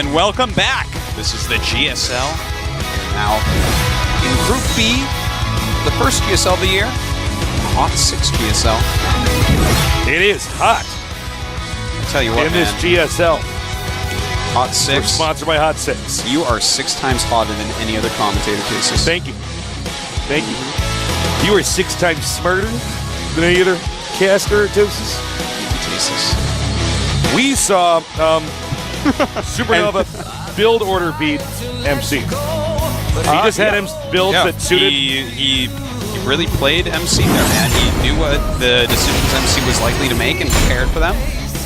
gentlemen, welcome back. This is the GSL. We're now in Group B, the first GSL of the year, Hot 6 GSL. It is hot. I'll tell you what, in this GSL. Hot 6. We're sponsored by Hot 6. You are 6 times hotter than any other commentator, cases. Thank you. Thank you. You are 6 times smarter than any other caster, Tosis. We saw SuperNova build order beat MC. He just had him builds that suited. He really played MC there, man. He knew what the decisions MC was likely to make and prepared for them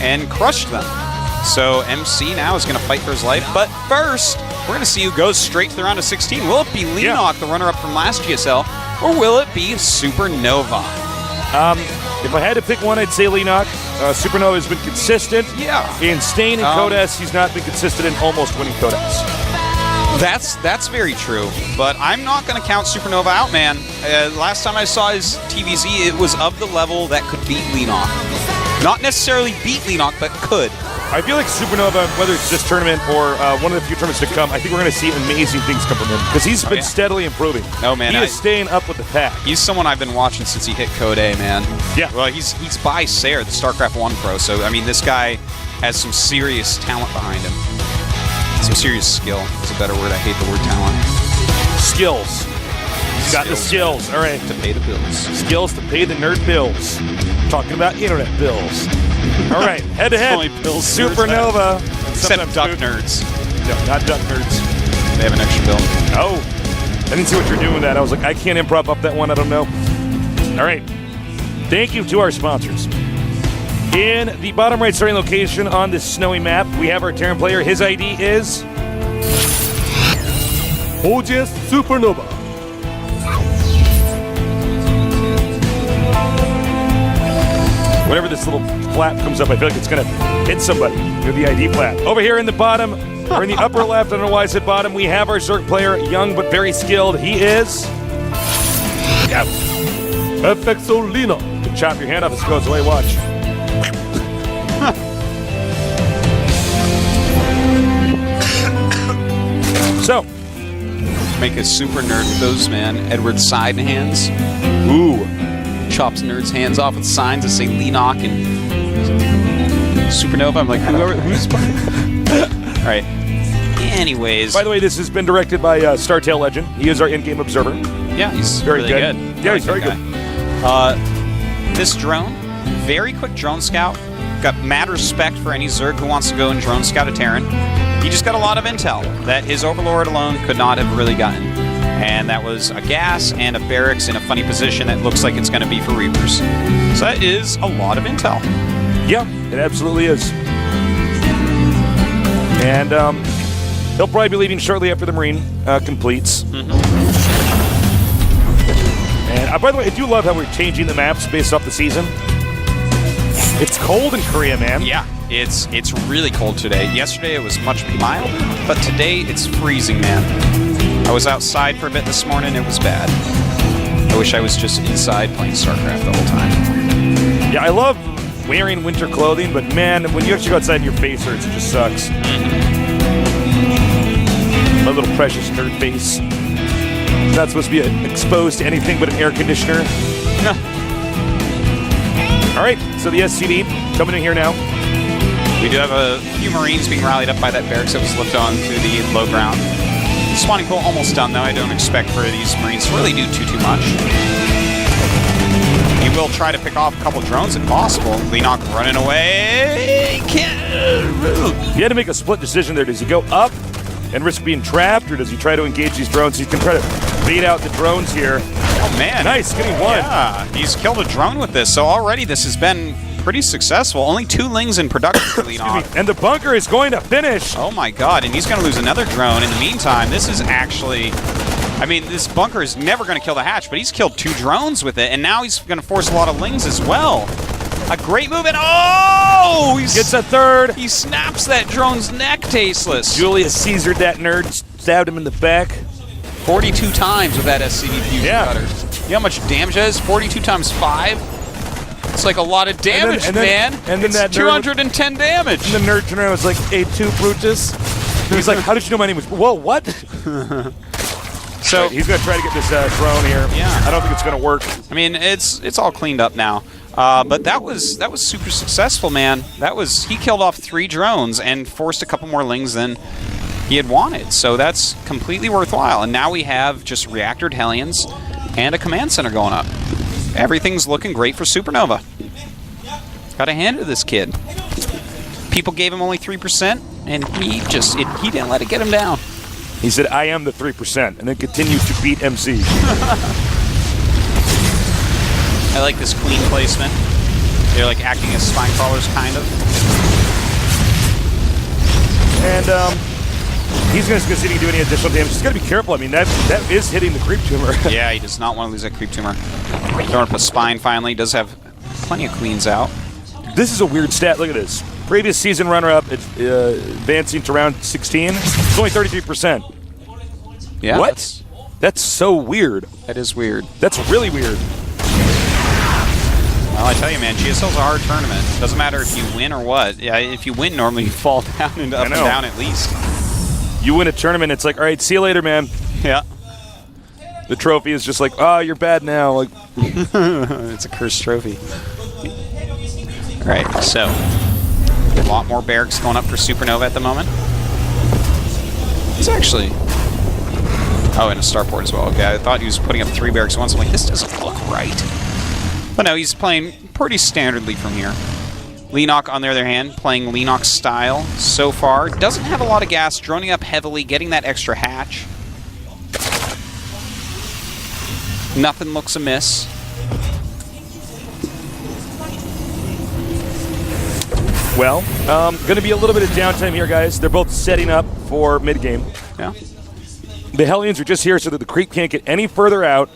and crushed them. So MC now is going to fight for his life. But first, we're going to see who goes straight to the round of 16. Will it be Leenock, the runner-up from last GSL, or will it be SuperNova? If I had to pick one, I'd say Leenock. SuperNova has been consistent in staying in Codes. He's not been consistent in almost winning Codes. That's very true, but I'm not going to count SuperNova out, man. Last time I saw his TVZ, it was of the level that could beat Leenock. Not necessarily beat Leenock, but could. I feel like SuperNova, whether it's this tournament or one of the few tournaments to come, I think we're going to see amazing things come from him because he's been steadily improving. No, man. He is staying up with the pack. He's someone I've been watching since he hit Code A, man. Yeah. Well, he's by Sayer, the StarCraft 1 pro, so, I mean, this guy has some serious talent behind him. Some serious skill is a better word. I hate the word talent. Skills. He's got the skills. All right. To pay the bills. Skills to pay the nerd bills. Talking about internet bills. All right. Head-to-head. SuperNova. Except duck nerds. No, not duck nerds. They have an extra bill. Oh. I didn't see what you're doing with that. I was like, I can't improv up that one. I don't know. All right. Thank you to our sponsors. In the bottom right starting location on this snowy map, we have our Terran player. His ID is OGS SuperNova. Whenever this little flap comes up, I feel like it's going to hit somebody with the ID flap. Over here in the bottom, or in the upper left, I don't know why I said bottom, we have our Zerg player, young but very skilled. He is FXO Leenock. Chop your hand off as it goes away, watch. So, make a super nerd with those, man. Edward side hands. Ooh. Chops nerds' hands off with signs that say Leenock and SuperNova. I'm like, who's All right. Anyways. By the way, this has been directed by StarTale Legend. He is our in-game observer. Yeah, he's very really good. Yeah, he's very good. This drone, very quick drone scout. Got mad respect for any Zerg who wants to go and drone scout a Terran. He just got a lot of intel that his Overlord alone could not have really gotten. And that was a gas and a barracks in a funny position that looks like it's going to be for Reapers. So that is a lot of intel. Yeah, it absolutely is. And he'll probably be leaving shortly after the Marine completes. Mm-hmm. And by the way, I do love how we're changing the maps based off the season. It's cold in Korea, man. Yeah, it's really cold today. Yesterday it was much milder, but today it's freezing, man. I was outside for a bit this morning. It was bad. I wish I was just inside playing StarCraft the whole time. Yeah, I love wearing winter clothing, but man, when you actually go outside and your face hurts, it just sucks. My little precious nerd face. It's not supposed to be exposed to anything but an air conditioner. All right, so the SCD coming in here now. We do have a few Marines being rallied up by that barracks that was lifted on to the low ground. The spawning pool almost done, though. I don't expect for these Marines to really do too much. He will try to pick off a couple drones if possible. Leenock running away. He had to make a split decision there. Does he go up and risk being trapped, or does he try to engage these drones? He's going to try to bait out the drones here. Oh, man. Nice, getting one. Yeah, he's killed a drone with this, so already this has been pretty successful. Only 2 lings in production for Leenock. And the bunker is going to finish. Oh my god, and he's going to lose another drone. In the meantime, this is actually... I mean, this bunker is never going to kill the hatch, but he's killed 2 drones with it, and now he's going to force a lot of lings as well. A great move, and oh! He gets a third. He snaps that drone's neck, Tasteless. Julius Caesared that nerd, stabbed him in the back. 42 times with that SCD fusion cutter. You know how much damage that is? 42 times 5? It's like a lot of damage, man. And then it's that 210 damage. And the nerd turned around and was like, A2 Brutus. He's like, how did you know my name was? Whoa, what? So right, he's going to try to get this drone here. Yeah. I don't think it's going to work. I mean, it's all cleaned up now. But that was super successful, man. He killed off 3 drones and forced a couple more lings than he had wanted. So that's completely worthwhile. And now we have just reactored Hellions and a command center going up. Everything's looking great for SuperNova. Got to hand it to this kid. People gave him only 3%, and he didn't let it get him down. He said, I am the 3%, and then continues to beat MC. I like this queen placement. They're like acting as spine crawlers, kind of. And he's going to continue doing any additional damage. He's got to be careful. I mean, that is hitting the creep tumor. Yeah, he does not want to lose that creep tumor. Throwing up a spine finally. Does have plenty of queens out. This is a weird stat. Look at this. Previous season runner-up, advancing to round 16. It's only 33%. Yeah. What? That's so weird. That is weird. That's really weird. Well, I tell you, man, GSL's a hard tournament. Doesn't matter if you win or what. Yeah, if you win, normally you fall down and up and down at least. You win a tournament, it's like, all right, see you later, man. Yeah. The trophy is just like, oh, you're bad now. Like, it's a cursed trophy. All right, so a lot more barracks going up for SuperNova at the moment. He's actually... Oh, and a starport as well. Okay, I thought he was putting up 3 barracks at once. I'm like, this doesn't look right. But no, he's playing pretty standardly from here. Leenock, on the other hand, playing Leenock style so far. Doesn't have a lot of gas, droning up heavily, getting that extra hatch. Nothing looks amiss. well, going to be a little bit of downtime here, guys. They're both setting up for mid-game. Yeah. The Hellions are just here so that the creep can't get any further out,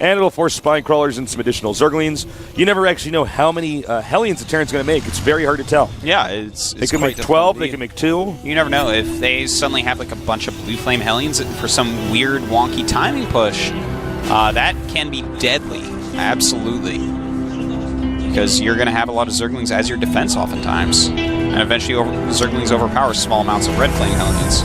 and it'll force spine crawlers and some additional Zerglings. You never actually know how many Hellions the Terran's going to make. It's very hard to tell. Yeah, it's they can make 12, they can make 2. You never know. If they suddenly have like a bunch of Blue Flame Hellions for some weird, wonky timing push, that can be deadly. Absolutely. Because you're going to have a lot of Zerglings as your defense oftentimes. And eventually Zerglings overpower small amounts of Red Flame Hellions.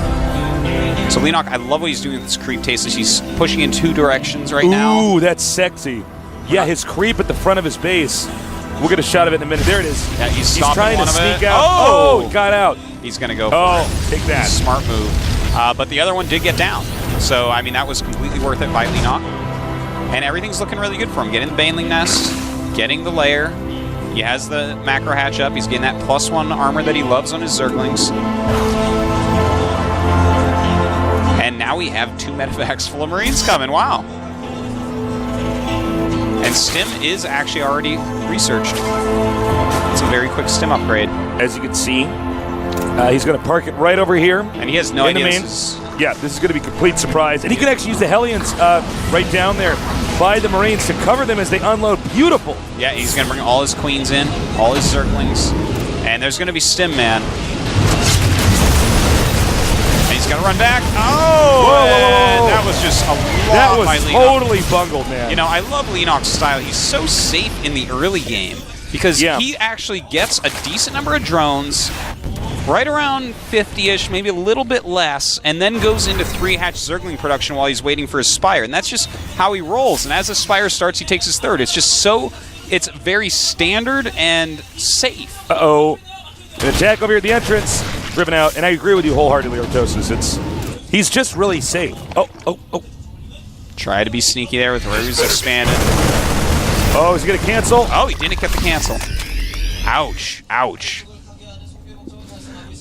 So Leenock, I love what he's doing with this creep taste. He's pushing in 2 directions right now. Ooh, that's sexy. Yeah, his creep at the front of his base. We'll get a shot of it in a minute. There it is. Yeah, he's trying to sneak out. Oh, it got out. He's going to go for it. Take that. Smart move. But the other one did get down. So, I mean, that was completely worth it by Leenock. And everything's looking really good for him. Getting the Baneling Nest, getting the lair. He has the macro hatch up. He's getting that +1 armor that he loves on his Zerglings. And now we have 2 medevacs full of Marines coming. Wow. And Stim is actually already researched. It's a very quick Stim upgrade. As you can see, he's going to park it right over here. And he has no idea Yeah, this is going to be a complete surprise. And he could actually use the Hellions right down there by the Marines to cover them as they unload. Beautiful. Yeah, he's going to bring all his Queens in, all his Zerglings. And there's going to be Stim, man. And he's going to run back. Oh! Whoa. That was just a lot That was by Leenock. totally bungled, man. You know, I love Leenock's style. He's so safe in the early game because he actually gets a decent number of drones, right around 50-ish, maybe a little bit less, and then goes into 3-hatch Zergling production while he's waiting for his Spire. And that's just how he rolls. And as the Spire starts, he takes his 3rd. It's just so, it's very standard and safe. Uh-oh. An attack over here at the entrance. Driven out. And I agree with you wholeheartedly, Ortosis. He's just really safe. Oh. Try to be sneaky there with where he's expanded. Oh, is he going to cancel? Oh, he didn't get the cancel. Ouch.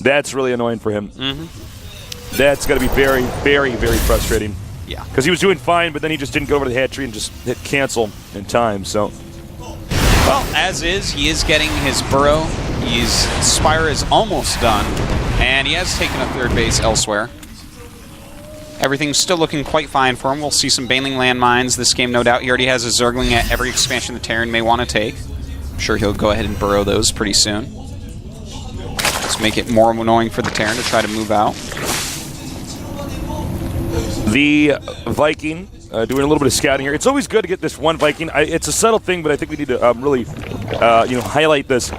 That's really annoying for him. Mm-hmm. That's got to be very, very, very frustrating. Yeah. Because he was doing fine, but then he just didn't go over to the hatchery and just hit cancel in time, so. Well, as is, he is getting his burrow. His Spire is almost done, and he has taken a 3rd base elsewhere. Everything's still looking quite fine for him. We'll see some Baneling landmines this game, no doubt. He already has a Zergling at every expansion the Terran may want to take. I'm sure he'll go ahead and burrow those pretty soon. Let's make it more annoying for the Terran to try to move out. The Viking doing a little bit of scouting here. It's always good to get this one Viking. It's a subtle thing, but I think we need to really highlight this.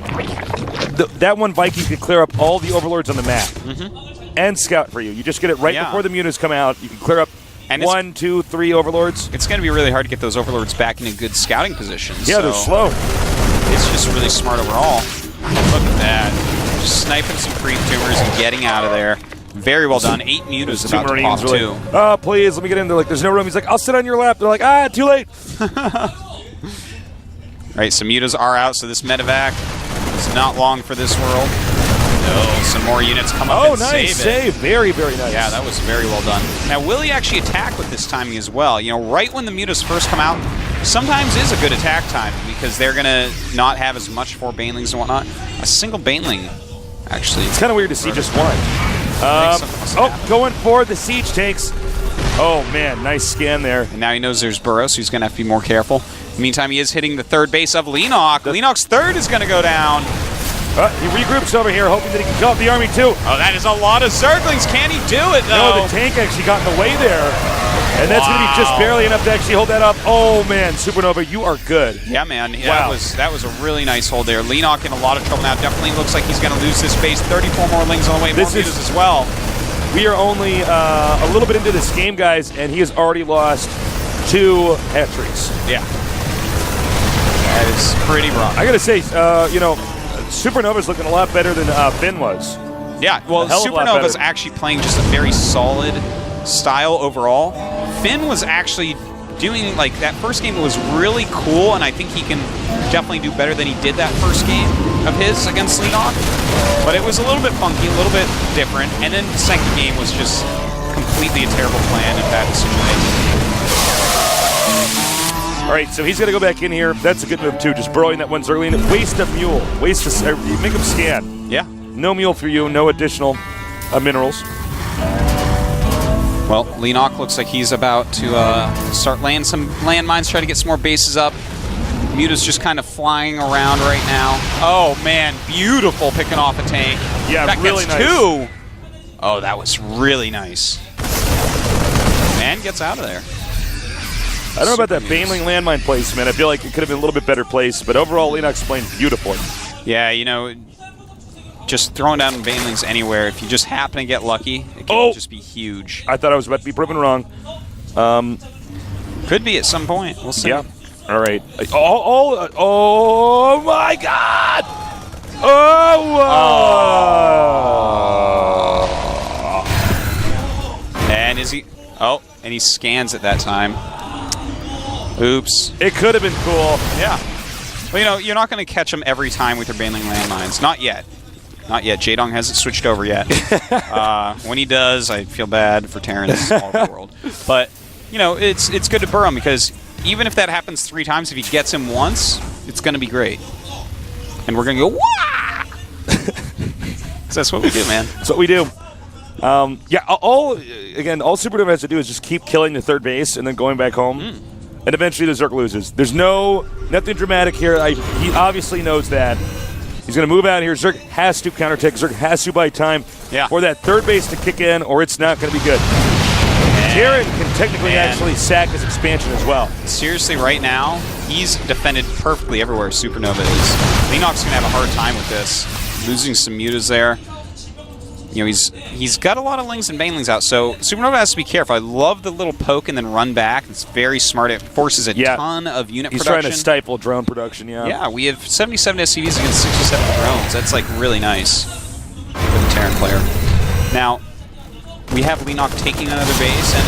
That one Viking could clear up all the overlords on the map. Mm-hmm. and scout for you. You just get it right before the mutas come out. You can clear up and 1, 2, 3 overlords. It's going to be really hard to get those overlords back in a good scouting position. Yeah, they're slow. It's just really smart overall. Look at that. Just sniping some creep tumors and getting out of there. Very well done. 8 mutas about to pop too. Oh, please, let me get in. They're like, there's no room. He's like, I'll sit on your lap. They're like, too late. Right, some mutas are out, so this medevac is not long for this world. No, some more units come up and nice save it. Very, very nice. Yeah, that was very well done. Now, will he actually attack with this timing as well? You know, right when the mutas first come out, sometimes is a good attack time because they're going to not have as much for banelings and whatnot. A single baneling, actually. It's kind of weird to see just one. Going for the siege tanks. Oh, man, nice scan there. And now he knows there's burrows, so he's going to have to be more careful. Meantime, he is hitting the third base of Leenock. Leenock's third is going to go down. He regroups over here, hoping that he can kill off the army, too. Oh, that is a lot of Zerglings. Can he do it, though? No, the tank actually got in the way there. And that's going to be just barely enough to actually hold that up. Oh, man, SuperNova, you are good. Yeah, man. Wow. That was a really nice hold there. Leenock in a lot of trouble now. Definitely looks like he's going to lose this base. 34 more lings on the way. More mutas as well. We are only a little bit into this game, guys, and he has already lost 2 hat-tricks. Yeah. That is pretty rough. I got to say, SuperNova's looking a lot better than Finn was. Yeah, well, SuperNova's actually playing just a very solid style overall. Finn was actually doing, like, that first game was really cool, and I think he can definitely do better than he did that first game of his against Leenock. But it was a little bit funky, a little bit different, and then the second game was just completely a terrible plan and bad decision-making. All right, so he's going to go back in here. That's a good move, too, just burrowing that one Zergling. Waste a mule. Make him scan. Yeah. No mule for you, no additional minerals. Well, Leenock looks like he's about to start laying some landmines, try to get some more bases up. Muta's just kind of flying around right now. Oh, man, beautiful picking off a tank. Yeah, that really gets nice. 2. Oh, that was really nice. And gets out of there. I don't know about that Baneling landmine placement. I feel like it could have been a little bit better placed, but overall, Leenock's playing beautifully. Yeah, you know, just throwing down Banelings anywhere, if you just happen to get lucky, it can just be huge. I thought I was about to be proven wrong. Could be at some point. We'll see. Yeah. All right. Oh my God! And is he? Oh, and he scans at that time. Oops. It could have been cool. Yeah. Well, you know, you're not going to catch him every time with your Baneling landmines. Not yet. Not yet. Jaedong hasn't switched over yet. When he does, I feel bad for Terrans all over the world. But, you know, it's good to burrow him because even if that happens 3 times, if he gets him once, it's going to be great. And we're going to go, wah! That's what we do, man. That's what we do. All SuperNova has to do is just keep killing the third base and then going back home. And eventually the Zerg loses. There's nothing dramatic here. He obviously knows that. He's going to move out here. Zerg has to counterattack. Zerg has to buy time for that third base to kick in, or it's not going to be good. Terran can technically actually sack his expansion as well. Seriously, right now, he's defended perfectly everywhere SuperNova is. Leenock's going to have a hard time with this. Losing some mutas there. You know, he's got a lot of lings and banelings out, so SuperNova has to be careful. I love the little poke and then run back. It's very smart. It forces a ton of unit production. He's trying to stifle drone production, Yeah, we have 77 SCVs against 67 drones. That's, like, really nice for the Terran player. Now, we have Leenock taking another base, and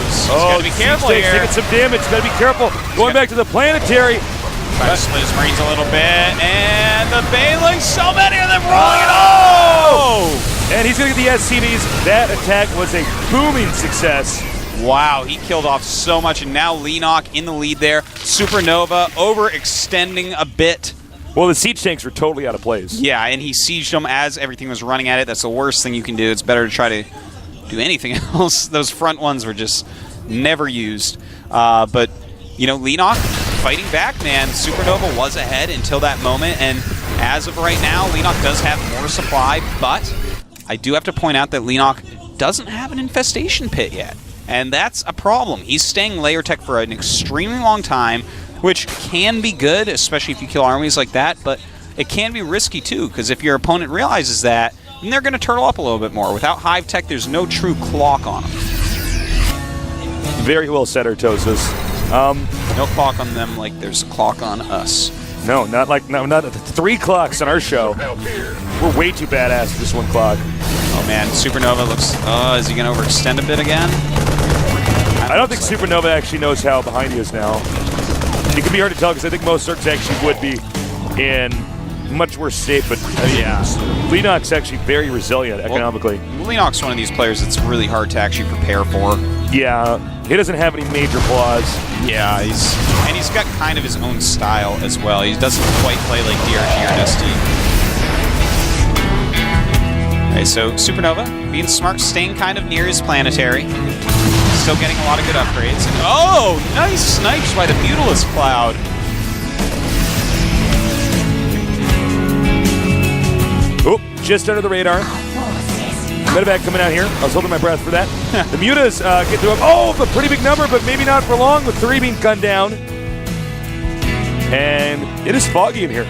he's got to be careful here. Taking some damage. Got to be careful. Going back to the planetary. Trying to split his Marines a little bit, and the Banelings, so many of them rolling it. Oh! And he's going to get the SCVs. That attack was a booming success. Wow, he killed off so much, and now Leenock in the lead there. SuperNova overextending a bit. Well, the siege tanks were totally out of place. Yeah, and he sieged them as everything was running at it. That's the worst thing you can do. It's better to try to do anything else. Those front ones were just never used. But, you know, Leenock fighting back, man. SuperNova was ahead until that moment, and as of right now, Leenock does have more supply, but I do have to point out that Leenock doesn't have an infestation pit yet, and that's a problem. He's staying layer tech for an extremely long time, which can be good, especially if you kill armies like that, but it can be risky too, because if your opponent realizes that, then they're going to turtle up a little bit more. Without Hive Tech, there's no true clock on them. Very well said, Artosis. No clock on them like there's a clock on us. No, not 3 clocks on our show. We're way too badass for this 1 clock. Oh man, SuperNova looks. Is he going to overextend a bit again? I don't think SuperNova actually knows how behind he is now. It can be hard to tell because I think most Zergs actually would be in much worse state, but Yeah. Leenock's actually very resilient economically. Leenock's one of these players that's really hard to actually prepare for. Yeah, he doesn't have any major flaws. Yeah, he's got kind of his own style as well. He doesn't quite play like DRG or Dusty. Okay, so SuperNova being smart, staying kind of near his planetary. Still getting a lot of good upgrades. And, oh, nice snipes by the Mutilus Cloud. Oh, just under the radar. Medevac coming out here. I was holding my breath for that. The Mutas get to him. Oh, a pretty big number, but maybe not for long with 3 being gunned down. And it is foggy in here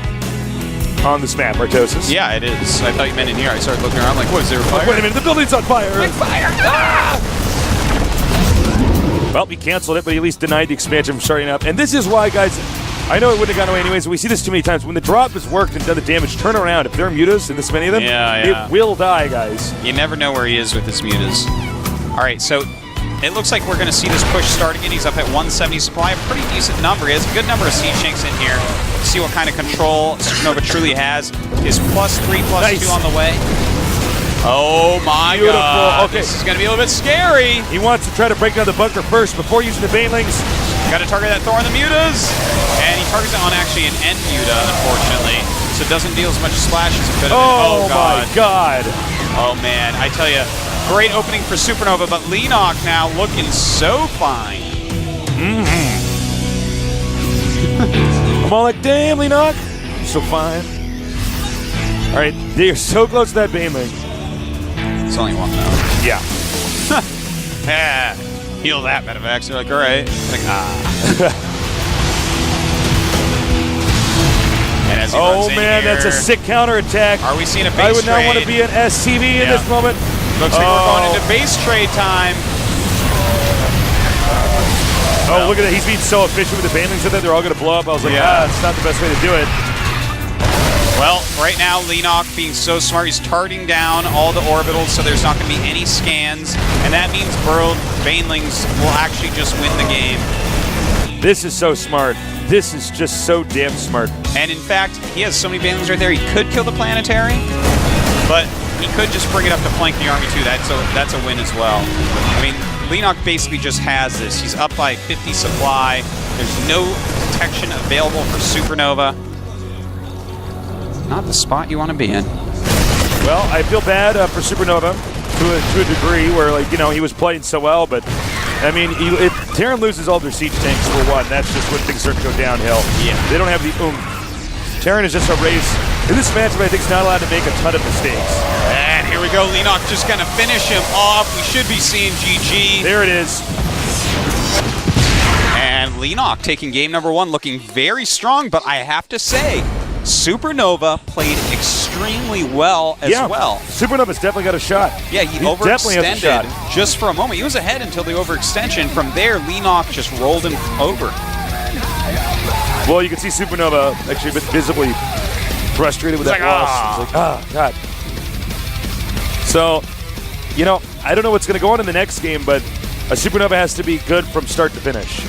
on this map, Artosis. Yeah, it is. I thought you meant in here. I started looking around like, what, is there a fire? Wait a minute, the building's on fire. Like fire! Ah! Well, we canceled it, but he at least denied the expansion from starting up. And this is why, guys, I know it wouldn't have gone away anyways, but we see this too many times. When the drop has worked and done the damage, turn around. If there are mutas and this many of them, it will die, guys. You never know where he is with his mutas. All right, so it looks like we're going to see this push start again. He's up at 170 supply, a pretty decent number. He has a good number of siege tanks in here. See what kind of control SuperNova truly has. His +3, +2 on the way. Oh my god. Okay. This is going to be a little bit scary. He wants to try to break down the bunker first before using the Banelings. Got to target that Thor on the mutas. And he targets it on actually an end muta, unfortunately. So it doesn't deal as much splash as it could have been. Oh my god. Oh man, I tell you, great opening for SuperNova, but Leenock now looking so fine. I'm all like, damn, Leenock. So fine. All right, they are so close to that Baneling. It's only one though. Yeah. Yeah. Heal that, Medevacs. They're like, all right. Like, And as he runs in man, here, that's a sick counterattack. Are we seeing a base I would not trade? want to be an SCV in this moment. Looks like we're going into base trade time. Oh, look at that. He's being so efficient with the Banelings with it. They're all going to blow up. I was like, it's not the best way to do it. Well, right now, Leenock being so smart, he's targeting down all the orbitals, so there's not going to be any scans, and that means Burled Banelings will actually just win the game. This is so smart. This is just so damn smart. And in fact, he has so many Banelings right there, he could kill the planetary, but he could just bring it up to flank the army too. That's a win as well. I mean, Leenock basically just has this. He's up by 50 supply. There's no detection available for SuperNova. Not the spot you want to be in. Well, I feel bad for SuperNova to a degree where, like, you know, he was playing so well, but I mean, if Terran loses all their siege tanks for one, that's just when things start to go downhill. Yeah. They don't have the Terran is just a race. In this matchup, I think is not allowed to make a ton of mistakes. And here we go. Leenock just going to finish him off. We should be seeing GG. There it is. And Leenock taking game number 1, looking very strong, but I have to say, SuperNova played extremely well as well. SuperNova's definitely got a shot. Yeah, he overextended just for a moment. He was ahead until the overextension. From there, Leenock just rolled him over. Well, you can see SuperNova actually a bit visibly frustrated with that loss. It's like, God. So, you know, I don't know what's going to go on in the next game, but a SuperNova has to be good from start to finish.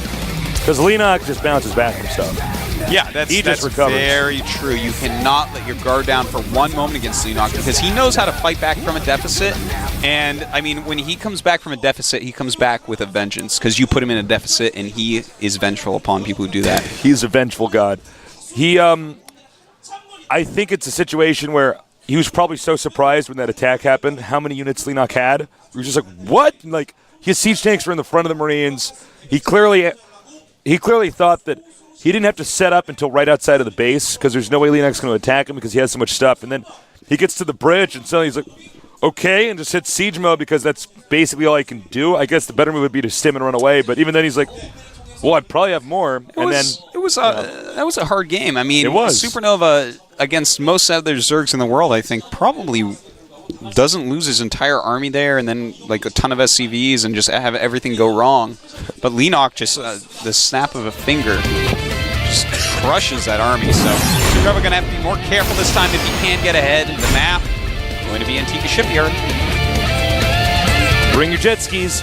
Because Leenock just bounces back from stuff. Yeah, that's recovers. Very true. You cannot let your guard down for one moment against Leenock because he knows how to fight back from a deficit. And, I mean, when he comes back from a deficit, he comes back with a vengeance because you put him in a deficit and he is vengeful upon people who do that. He's a vengeful god. He, I think it's a situation where he was probably so surprised when that attack happened, how many units Leenock had. He was just like, what? Like, his siege tanks were in the front of the Marines. He clearly thought that he didn't have to set up until right outside of the base because there's no way Leenock's going to attack him because he has so much stuff. And then he gets to the bridge and suddenly he's like, okay, and just hits siege mode because that's basically all I can do. I guess the better move would be to stim and run away. But even then he's like, well, I probably have more. That was a hard game. I mean, it was. SuperNova against most other Zergs in the world, I think, probably doesn't lose his entire army there, and then like a ton of SCVs, and just have everything go wrong. But Leenock just the snap of a finger just crushes that army. So SuperNova going to have to be more careful this time if he can get ahead. The map going to be Antigua Shipyard. Bring your jet skis.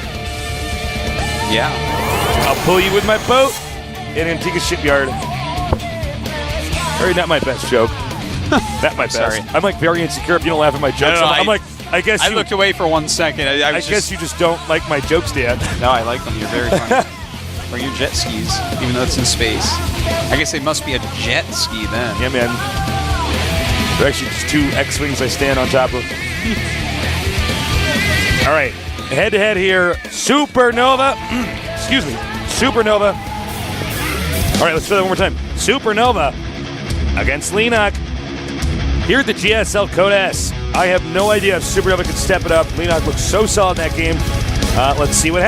Yeah. I'll pull you with my boat in Antigua Shipyard. Or not my best joke. Not my best. Sorry. I'm like very insecure if you don't laugh at my jokes. No, I'm like, I guess I you, looked away for 1 second. I guess you just don't like my jokes, Dan. No, I like them. You're very funny. Bring your jet skis, even though it's in space. I guess they must be a jet ski then. Yeah, man. They're actually just 2 X-Wings I stand on top of. All right. Head-to-head here. SuperNova. Excuse me. SuperNova. All right, let's try that one more time. SuperNova against Leenock. Here at the GSL Code S. I have no idea if SuperNova could step it up. Leenock looks so solid in that game. Let's see what happens.